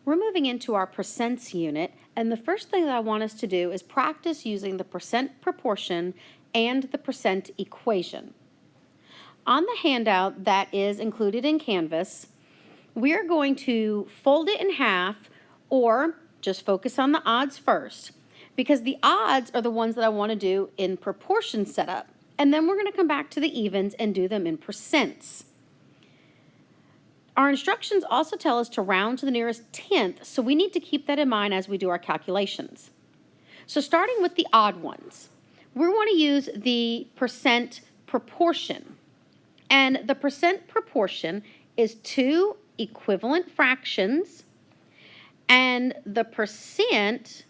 We're moving into our percents unit, and the first thing that I want us to do is practice using the percent proportion and the percent equation. On the handout that is included in Canvas, we are going to fold it in half or just focus on the odds first, because the odds are the ones that I want to do in proportion setup, and then we're going to come back to the evens and do them in percents. Our instructions also tell us to round to the nearest tenth, so we need to keep that in mind as we do our calculations. So starting with the odd ones, we want to use the percent proportion. And the percent proportion is two equivalent fractions, and the percent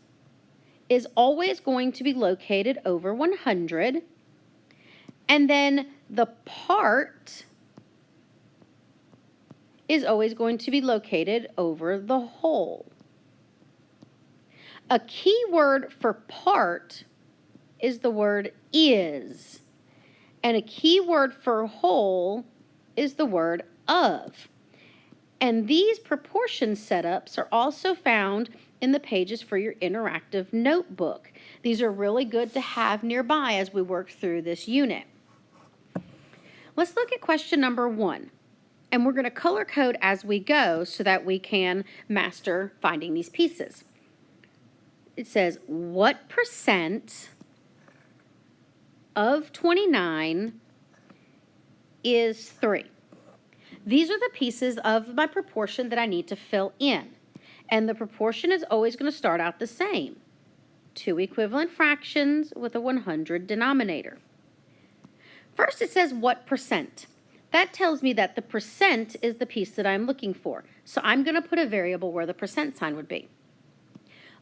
is always going to be located over 100, and then the part is always going to be located over the whole. A key word for part is the word is, and a key word for whole is the word of. And these proportion setups are also found in the pages for your interactive notebook. These are really good to have nearby as we work through this unit. Let's look at question number 1. And we're going to color code as we go so that we can master finding these pieces. It says, what percent of 29 is 3? These are the pieces of my proportion that I need to fill in. And the proportion is always going to start out the same. Two equivalent fractions with a 100 denominator. First it says what percent. That tells me that the percent is the piece that I'm looking for. So I'm going to put a variable where the percent sign would be.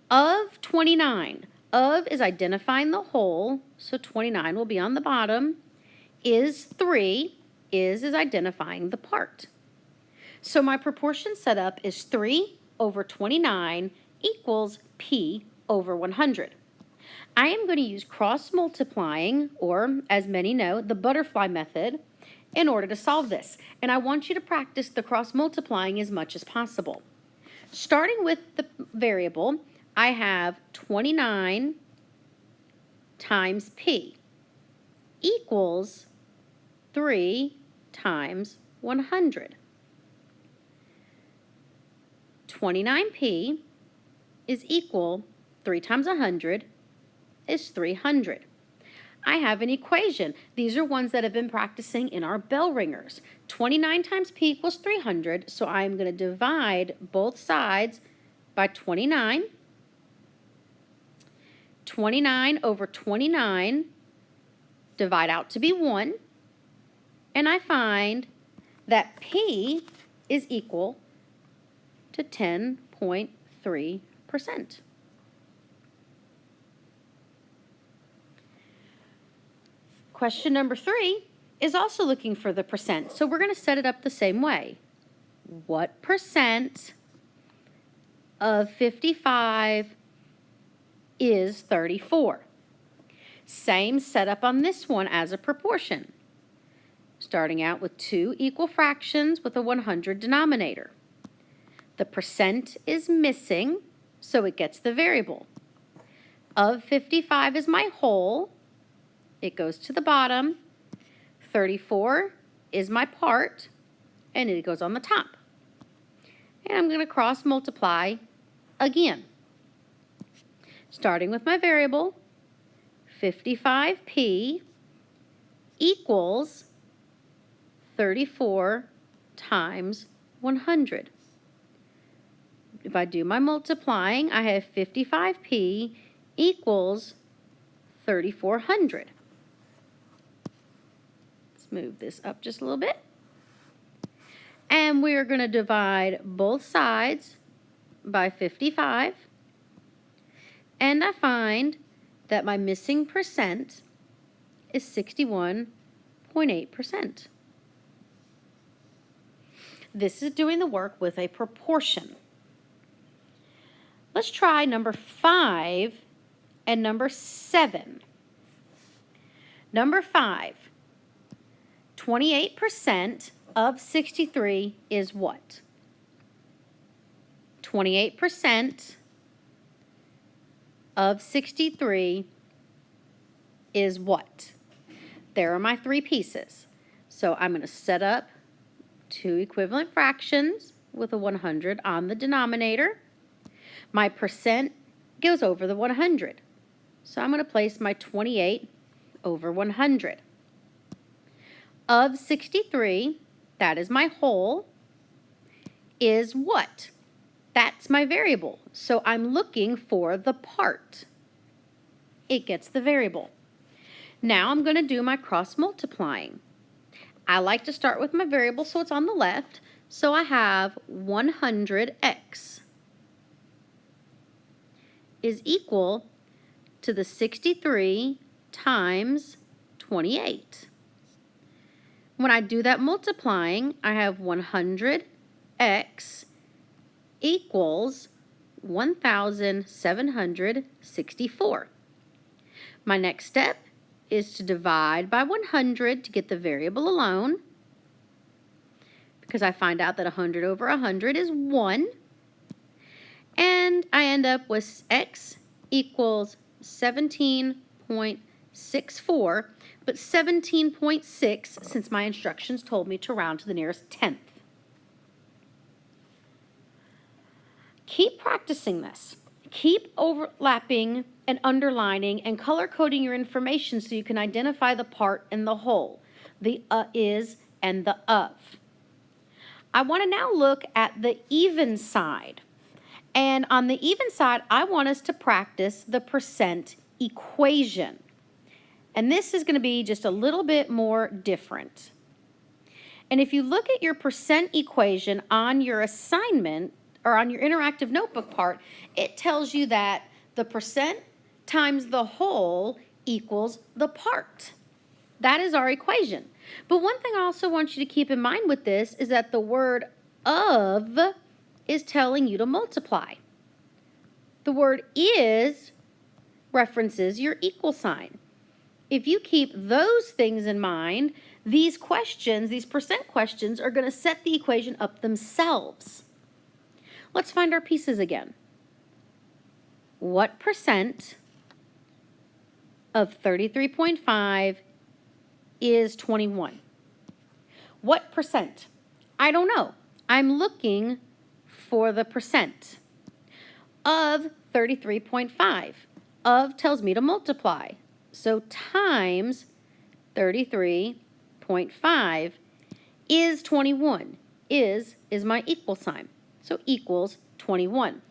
Of 29. Of is identifying the whole, so 29 will be on the bottom. Is 3. Is identifying the part. So my proportion setup is 3 over 29 equals P over 100. I am going to use cross multiplying, or as many know, the butterfly method, in order to solve this. And I want you to practice the cross multiplying as much as possible. Starting with the variable, I have 29 times P equals 3 times 100. 29P is equal, 3 times 100 is 300. I have an equation. These are ones that have been practicing in our bell ringers. 29 times P equals 300, so I'm going to divide both sides by 29. 29 over 29, divide out to be 1, and I find that P is equal to 10.3%. Question number 3 is also looking for the percent, so we're going to set it up the same way. What percent of 55 is 34? Same setup on this one as a proportion. Starting out with two equal fractions with a 100 denominator. The percent is missing, so it gets the variable. Of 55 is my whole. It goes to the bottom. 34 is my part, and it goes on the top. And I'm going to cross multiply again. Starting with my variable, 55P equals 34 times 100. If I do my multiplying, I have 55P equals 3,400. Let's move this up just a little bit. And we're going to divide both sides by 55. And I find that my missing percent is 61.8%. This is doing the work with a proportion. Let's try number 5 and number 7. Number 5, 28% of 63 is what? 28% of 63 is what? There are my three pieces. So I'm going to set up two equivalent fractions with a 100 on the denominator. My percent goes over the 100. So I'm going to place my 28 over 100. Of 63, that is my whole, is what? That's my variable. So I'm looking for the part. It gets the variable. Now I'm going to do my cross multiplying. I like to start with my variable so it's on the left. So I have 100x is equal to the 63 times 28. When I do that multiplying, I have 100x equals 1,764. My next step is to divide by 100 to get the variable alone, because I find out that 100 over 100 is 1. And I end up with x equals 17.64, but 17.6 since my instructions told me to round to the nearest tenth. Keep practicing this. Keep overlapping and underlining and color coding your information so you can identify the part and the whole, the is and the of. I want to now look at the even side. And on the even side, I want us to practice the percent equation. And this is going to be just a little bit more different. And if you look at your percent equation on your assignment or on your interactive notebook part, it tells you that the percent times the whole equals the part. That is our equation. But one thing I also want you to keep in mind with this is that the word of is telling you to multiply. The word is references your equal sign. If you keep those things in mind, these questions, these percent questions, are going to set the equation up themselves. Let's find our pieces again. What percent of 33.5 is 21? What percent? I don't know. I'm looking for the percent of 33.5. Of tells me to multiply. So times 33.5 is 21. Is my equal sign. So equals 21.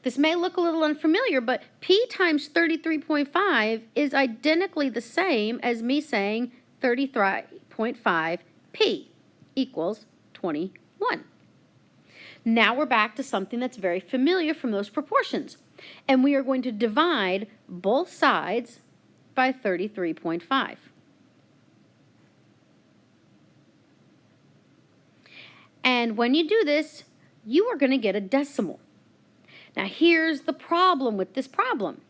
This may look a little unfamiliar, but P times 33.5 is identically the same as me saying 33.5 P equals 21. Now we're back to something that's very familiar from those proportions. And we are going to divide both sides by 33.5. And when you do this, you are going to get a decimal. Now here's the problem with this problem.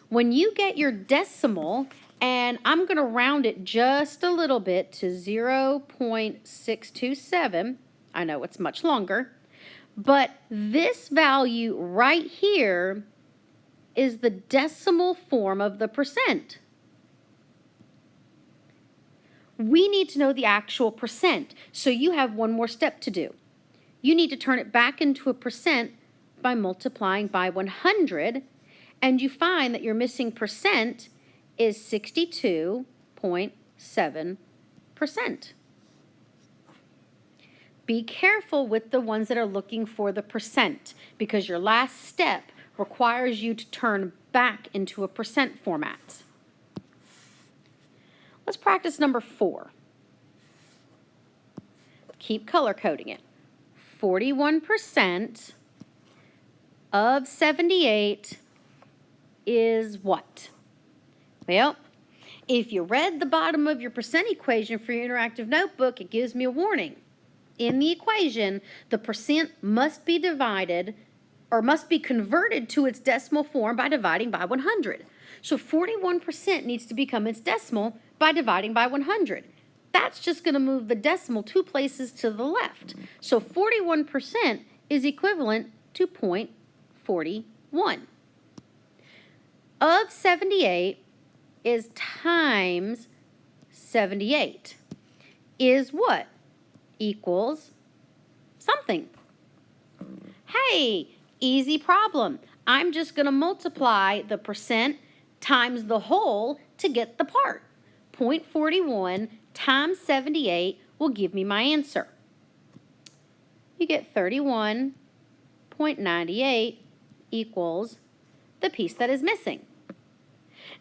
When you get your decimal, and I'm going to round it just a little bit to 0.627, I know it's much longer, but this value right here is the decimal form of the percent. We need to know the actual percent, so you have one more step to do. You need to turn it back into a percent by multiplying by 100, and you find that your missing percent is 62.7%. Be careful with the ones that are looking for the percent, because your last step requires you to turn back into a percent format. Let's practice number 4. Keep color coding it. 41% of 78 is what? Well, if you read the bottom of your percent equation for your interactive notebook, it gives me a warning. In the equation, the percent must be divided or must be converted to its decimal form by dividing by 100. So 41% needs to become its decimal by dividing by 100. That's just going to move the decimal 2 places to the left. So 41% is equivalent to 0.41. Of 78 is times 78 is what? Equals something. Hey, easy problem. I'm just going to multiply the percent times the whole to get the part. 0.41 times 78 will give me my answer. You get 31.98 equals the piece that is missing.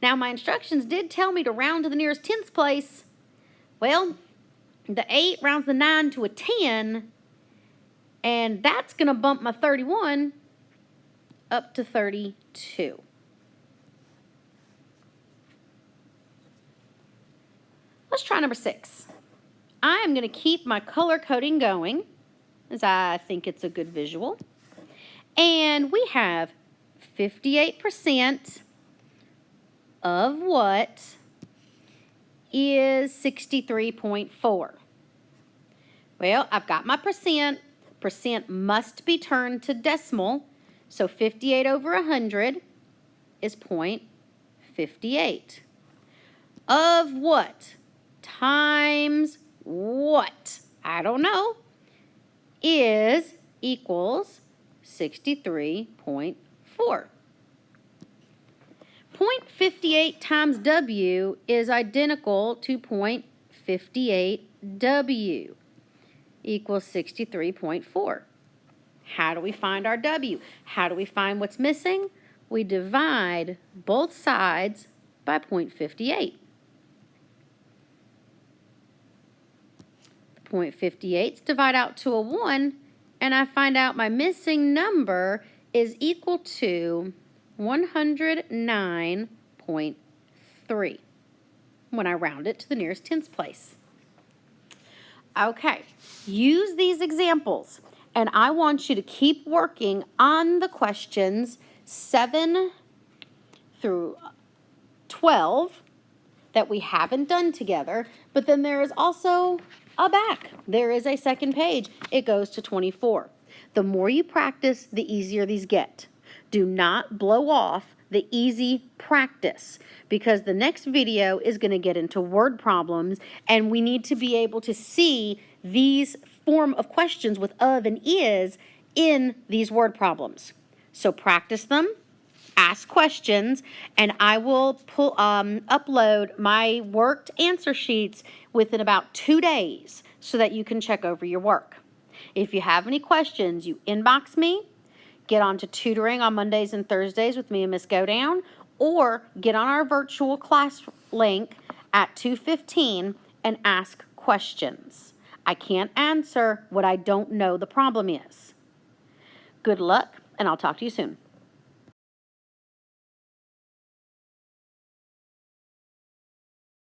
Now, my instructions did tell me to round to the nearest tenths place. Well, the 8 rounds the 9 to a 10, and that's going to bump my 31 up to 32. Let's try number 6. I am going to keep my color coding going, as I think it's a good visual. And we have 58% of what is 63.4. Well, I've got my percent. Percent must be turned to decimal. So 58 over 100 is 0.58. Of what times what? I don't know. Is equals 63.4. 0.58 times W is identical to 0.58 W equals 63.4. How do we find our W? How do we find what's missing? We divide both sides by 0.58. 0.58's divide out to a 1, and I find out my missing number is equal to 109.3 when I round it to the nearest tenths place. Okay, use these examples, and I want you to keep working on the questions 7 through 12 that we haven't done together, but then there is also a back. There is a second page. It goes to 24. The more you practice, the easier these get. Do not blow off the easy practice, because the next video is going to get into word problems, and we need to be able to see these form of questions with of and is in these word problems. So practice them, ask questions, and I will upload my worked answer sheets within about 2 days so that you can check over your work. If you have any questions, you inbox me. Get on to tutoring on Mondays and Thursdays with me and Miss Godown, or get on our virtual class link at 2:15 and ask questions. I can't answer what I don't know the problem is. Good luck, and I'll talk to you soon.